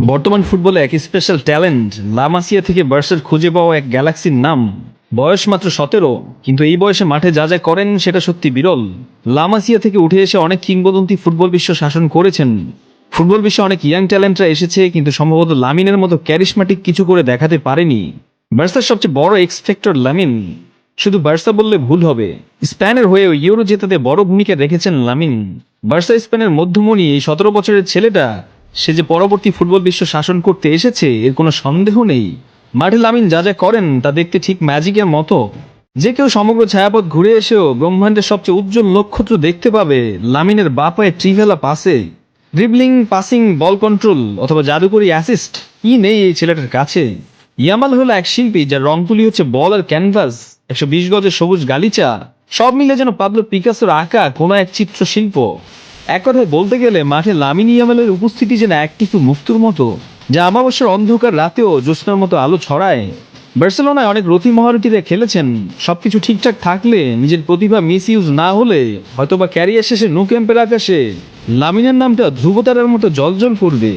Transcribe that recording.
বর্তমান ফুটবলে এক স্পেশাল ট্যালেন্ট লামাসিয়া থেকে বার্সার খুঁজে পাওয়া এক গ্যালাক্সির নাম। বয়স মাত্র 17, কিন্তু এই বয়সে মাঠে যা যা করেন সেটা সত্যি বিরল। লামাসিয়া থেকে উঠে এসে অনেক কিংবদন্তি ফুটবল বিশ্ব শাসন করেছেন। ফুটবল বিশ্বে অনেক ইয়াং ট্যালেন্টরা এসেছে, কিন্তু সম্ভবত লামিনের মতো ক্যারিশমাটিক কিছু করে দেখাতে পারেনি। বার্সার সবচেয়ে বড় এক্স ফ্যাক্টর লামিন। শুধু বার্সা বললে ভুল হবে, স্পেনের হয়েও ইউরো জেতাতে বড় ভূমিকা রেখেছেন লামিন। বার্সা স্পেনের মধ্যমণি এই 17 বছরের ছেলেটা, সে যে পরবর্তী ফুটবল বিশ্ব শাসন করতে এসেছে এর কোনো সন্দেহ নেই। মাঠে লামিন যা যা করেন তা দেখতে ঠিক ম্যাজিকের মতো। যে কেউ সমগ্র ছায়াপথ ঘুরে এসেও ব্রহ্মাণ্ডের সবচেয়ে উজ্জ্বল নক্ষত্র দেখতে পাবে লামিনের বাঁ পায়ে ট্রিভেলা পাসে। ড্রিবলিং, পাসিং, বল কন্ট্রোল অথবা জাদুকরি অ্যাসিস্ট কি নেই এই ছেলেটার কাছে। ইয়ামাল হলো এক শিল্পী যার রং তুলি হচ্ছে বল আর ক্যানভাস, 120 গজের সবুজ গালিচা, সব মিলে যেন পাবলো পিকাসোর আঁকা কোনো এক চিত্রশিল্প। এক কথায় বলতে গেলে মাঠে লামিন ইয়ামালের উপস্থিতি যেন এক কিছু মুক্তোর মতো, যা আমাবস্যার অন্ধকার রাতেও জ্যোৎস্নার মতো আলো ছড়ায়। বার্সেলোনায় অনেক রথী মহারথীরা খেলেছেন, সবকিছু ঠিকঠাক থাকলে, নিজের প্রতিভা মিস ইউজ না হলে হয়তোবা ক্যারিয়ার শেষে নো ক্যাম্পের আকাশে লামিনের নামটা ধ্রুবতারার মতো জলজল করবে।